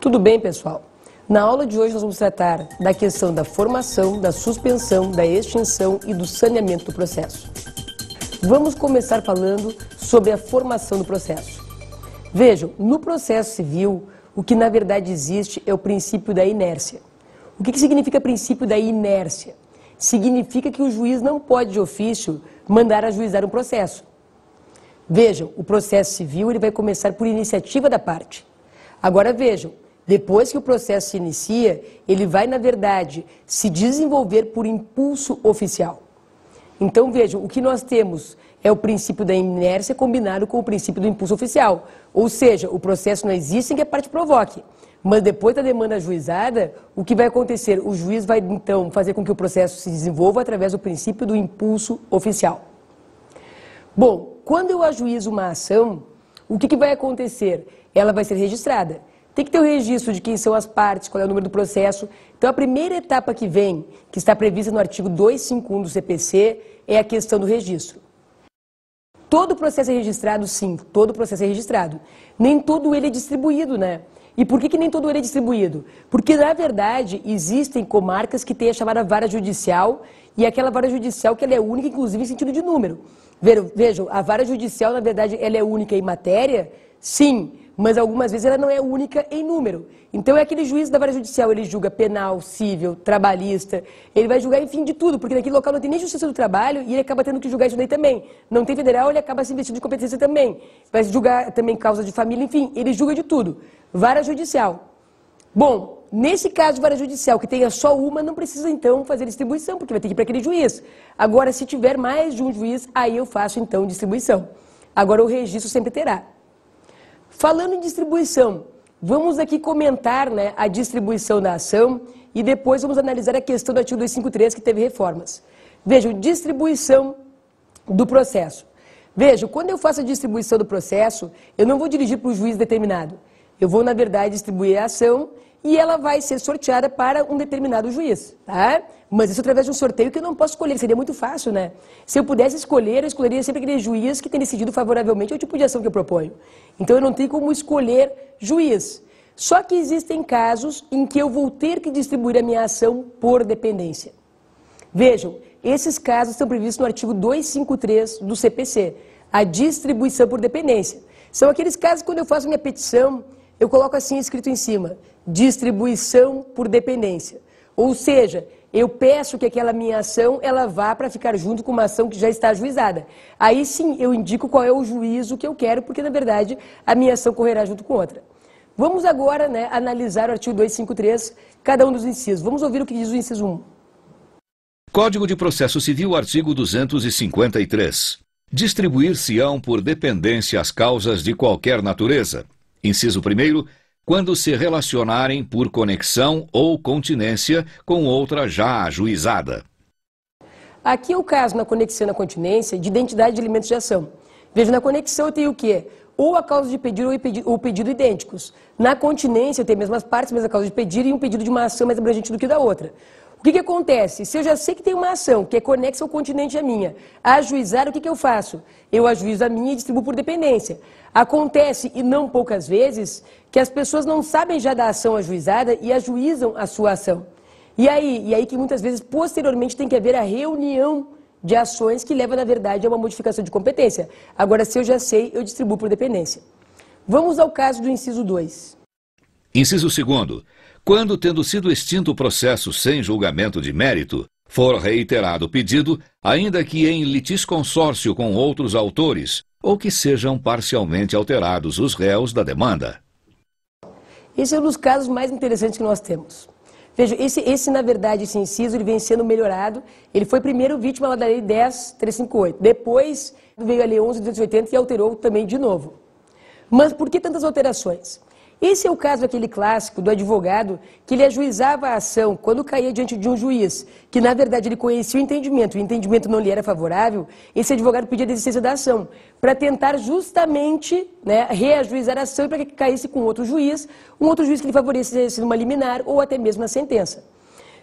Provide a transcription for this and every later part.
Tudo bem, pessoal? Na aula de hoje nós vamos tratar da questão da formação, da suspensão, da extinção e do saneamento do processo. Vamos começar falando sobre a formação do processo. Vejam, no processo civil, o que na verdade existe é o princípio da inércia. O que significa princípio da inércia? Significa que o juiz não pode, de ofício, mandar ajuizar um processo. Vejam, o processo civil ele vai começar por iniciativa da parte. Agora vejam, depois que o processo se inicia, ele vai, na verdade, se desenvolver por impulso oficial. Então vejam, o que nós temos é o princípio da inércia combinado com o princípio do impulso oficial. Ou seja, o processo não existe sem que a parte provoque. Mas depois da demanda ajuizada, o que vai acontecer? O juiz vai, então, fazer com que o processo se desenvolva através do princípio do impulso oficial. Bom, quando eu ajuizo uma ação, o que vai acontecer? Ela vai ser registrada. Tem que ter o registro de quem são as partes, qual é o número do processo. Então, a primeira etapa que vem, que está prevista no artigo 251 do CPC, é a questão do registro. Todo processo é registrado? Sim, todo processo é registrado. Nem todo ele é distribuído, né? E por que nem todo ele é distribuído? Porque, na verdade, existem comarcas que têm a chamada vara judicial, e aquela vara judicial que ela é única, inclusive, em sentido de número. Vejam, a vara judicial, na verdade, ela é única em matéria? Sim, mas algumas vezes ela não é única em número. Então é aquele juiz da vara judicial, ele julga penal, civil, trabalhista, ele vai julgar, enfim, de tudo, porque naquele local não tem nem justiça do trabalho e ele acaba tendo que julgar isso daí também. Não tem federal, ele acaba se investindo de competência também. Vai julgar também causa de família, enfim, ele julga de tudo. Vara judicial. Bom, nesse caso de vara judicial, que tenha só uma, não precisa então fazer distribuição, porque vai ter que ir para aquele juiz. Agora, se tiver mais de um juiz, aí eu faço então distribuição. Agora o registro sempre terá. Falando em distribuição, vamos aqui comentar, né, a distribuição da ação e depois vamos analisar a questão do artigo 253 que teve reformas. Vejam, distribuição do processo. Vejam, quando eu faço a distribuição do processo, eu não vou dirigir para o juiz determinado. Eu vou, na verdade, distribuir a ação e ela vai ser sorteada para um determinado juiz, tá? Mas isso através de um sorteio que eu não posso escolher, seria muito fácil, né? Se eu pudesse escolher, eu escolheria sempre aquele juiz que tem decidido favoravelmente ao tipo de ação que eu proponho. Então eu não tenho como escolher juiz. Só que existem casos em que eu vou ter que distribuir a minha ação por dependência. Vejam, esses casos estão previstos no artigo 253 do CPC, a distribuição por dependência. São aqueles casos que quando eu faço minha petição, eu coloco assim escrito em cima, distribuição por dependência. Ou seja, eu peço que aquela minha ação, ela vá para ficar junto com uma ação que já está ajuizada. Aí sim, eu indico qual é o juízo que eu quero, porque na verdade a minha ação correrá junto com outra. Vamos agora, né, analisar o artigo 253, cada um dos incisos. Vamos ouvir o que diz o inciso 1. Código de Processo Civil, artigo 253. Distribuir-se-ão por dependência as causas de qualquer natureza. Inciso 1º, quando se relacionarem por conexão ou continência com outra já ajuizada. Aqui é o caso, na conexão e na continência, de identidade de elementos de ação. Veja, na conexão eu tenho o quê? Ou a causa de pedido ou o pedido idênticos. Na continência eu tenho as mesmas partes, mas a causa de pedido e um pedido de uma ação mais abrangente do que da outra. O que acontece? Se eu já sei que tem uma ação que é conexa ao continente à minha, a ajuizar, o que eu faço? Eu ajuizo a minha e distribuo por dependência. Acontece, e não poucas vezes, que as pessoas não sabem já da ação ajuizada e ajuizam a sua ação. E aí que muitas vezes, posteriormente, tem que haver a reunião de ações que leva, na verdade, a uma modificação de competência. Agora, se eu já sei, eu distribuo por dependência. Vamos ao caso do inciso 2. Inciso 2º. Quando, tendo sido extinto o processo sem julgamento de mérito, for reiterado o pedido, ainda que em litisconsórcio com outros autores, ou que sejam parcialmente alterados os réus da demanda. Esse é um dos casos mais interessantes que nós temos. Veja, na verdade, esse inciso ele vem sendo melhorado. Ele foi primeiro vítima lá da Lei 10.358. Depois veio a Lei 11.280 e alterou também de novo. Mas por que tantas alterações? Esse é o caso daquele clássico do advogado que ele ajuizava a ação quando caía diante de um juiz, que na verdade ele conhecia o entendimento não lhe era favorável, esse advogado pedia a desistência da ação, para tentar justamente, né, reajuizar a ação e para que caísse com outro juiz que lhe favorecesse numa liminar ou até mesmo na sentença.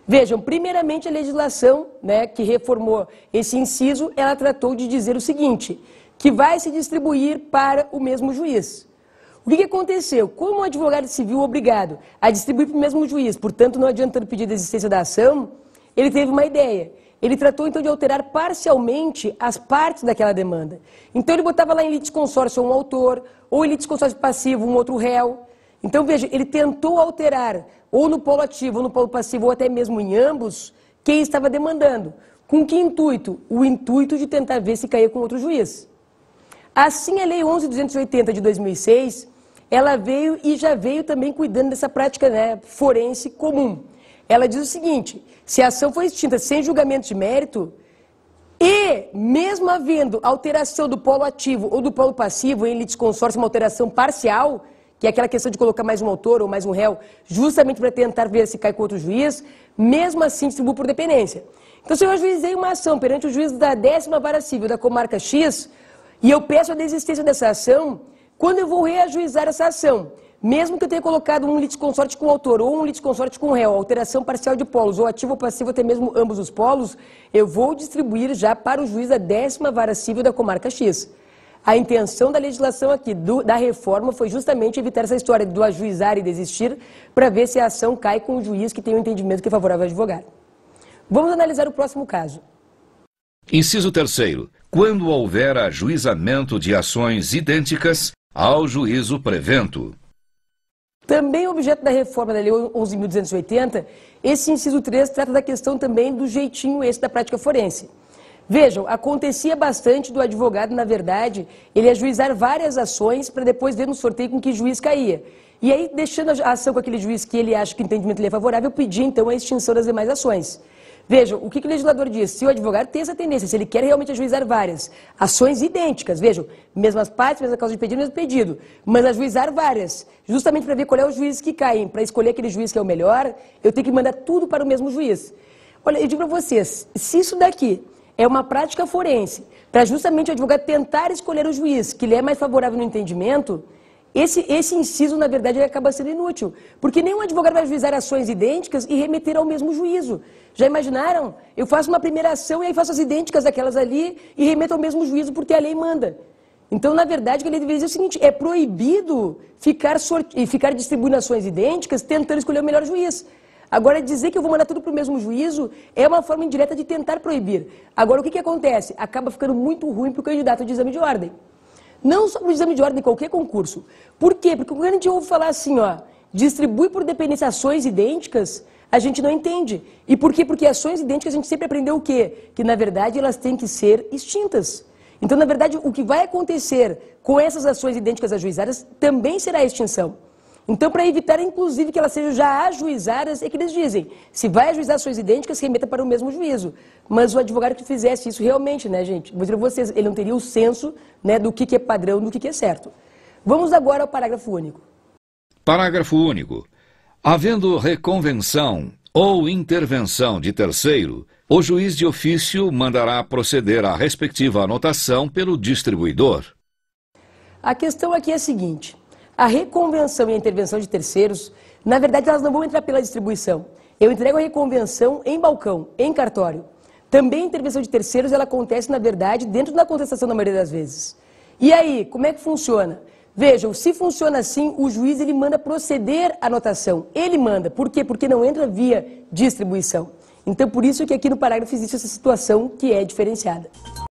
Vejam, primeiramente a legislação, né, que reformou esse inciso, ela tratou de dizer o seguinte, que vai se distribuir para o mesmo juiz. O que aconteceu? Como o advogado se viu obrigado a distribuir para o mesmo juiz, portanto não adiantando pedir a desistência da ação, ele teve uma ideia. Ele tratou então de alterar parcialmente as partes daquela demanda. Então ele botava lá em litisconsórcio um autor, ou em litisconsórcio passivo um outro réu. Então veja, ele tentou alterar, ou no polo ativo, ou no polo passivo, ou até mesmo em ambos, quem estava demandando. Com que intuito? O intuito de tentar ver se caía com outro juiz. Assim, a Lei 11.280 de 2006, ela veio e já veio também cuidando dessa prática, né, forense comum. Ela diz o seguinte: se a ação foi extinta sem julgamento de mérito e, mesmo havendo alteração do polo ativo ou do polo passivo em litisconsórcio, uma alteração parcial, que é aquela questão de colocar mais um autor ou mais um réu, justamente para tentar ver se cai com outro juiz, mesmo assim distribui por dependência. Então, se eu ajuizei uma ação perante o juiz da 10ª Vara Civil da comarca X, e eu peço a desistência dessa ação, quando eu vou reajuizar essa ação, mesmo que eu tenha colocado um litisconsorte com o autor ou um litisconsorte com o réu, alteração parcial de polos, ou ativo ou passivo, até mesmo ambos os polos, eu vou distribuir já para o juiz da 10ª Vara Civil da comarca X. A intenção da legislação aqui, da reforma, foi justamente evitar essa história do ajuizar e desistir, para ver se a ação cai com o juiz que tem um entendimento que é favorável ao advogado. Vamos analisar o próximo caso. Inciso 3º. Quando houver ajuizamento de ações idênticas ao juízo prevento. Também objeto da reforma da Lei 11.280, esse inciso 3 trata da questão também do jeitinho esse da prática forense. Vejam, acontecia bastante do advogado, na verdade, ele ajuizar várias ações para depois ver no sorteio com que juiz caía. E aí, deixando a ação com aquele juiz que ele acha que o entendimento lhe é favorável, pedir então a extinção das demais ações. Vejam, o que o legislador diz? Se o advogado tem essa tendência, se ele quer realmente ajuizar várias ações idênticas, vejam, mesmas partes, mesma causa de pedido, mesmo pedido, mas ajuizar várias, justamente para ver qual é o juiz que caem, para escolher aquele juiz que é o melhor, eu tenho que mandar tudo para o mesmo juiz. Olha, eu digo para vocês, se isso daqui é uma prática forense, para justamente o advogado tentar escolher o juiz que lhe é mais favorável no entendimento, esse inciso, na verdade, ele acaba sendo inútil, porque nenhum advogado vai ajuizar ações idênticas e remeter ao mesmo juízo. Já imaginaram? Eu faço uma primeira ação e aí faço as idênticas daquelas ali e remeto ao mesmo juízo porque a lei manda. Então, na verdade, o que ele deveria dizer é o seguinte: é proibido ficar distribuindo ações idênticas tentando escolher o melhor juiz. Agora, dizer que eu vou mandar tudo para o mesmo juízo é uma forma indireta de tentar proibir. Agora, o que acontece? Acaba ficando muito ruim para o candidato de exame de ordem. Não só para o exame de ordem de qualquer concurso. Por quê? Porque quando a gente ouve falar assim, ó, distribui por dependência ações idênticas, a gente não entende. E por quê? Porque ações idênticas a gente sempre aprendeu o quê? Que, na verdade, elas têm que ser extintas. Então, na verdade, o que vai acontecer com essas ações idênticas ajuizadas também será a extinção. Então, para evitar, inclusive, que elas sejam já ajuizadas, é que eles dizem, se vai ajuizar ações idênticas, remeta para o mesmo juízo. Mas o advogado que fizesse isso realmente, né, gente, vou dizer para vocês, ele não teria o senso, né, do que é padrão, do que é certo. Vamos agora ao parágrafo único. Parágrafo único. Havendo reconvenção ou intervenção de terceiro, o juiz de ofício mandará proceder à respectiva anotação pelo distribuidor. A questão aqui é a seguinte: a reconvenção e a intervenção de terceiros, na verdade, elas não vão entrar pela distribuição. Eu entrego a reconvenção em balcão, em cartório. Também a intervenção de terceiros, ela acontece, na verdade, dentro da contestação na maioria das vezes. E aí, como é que funciona? Vejam, se funciona assim, o juiz ele manda proceder à anotação. Ele manda. Por quê? Porque não entra via distribuição. Então, por isso que aqui no parágrafo existe essa situação que é diferenciada.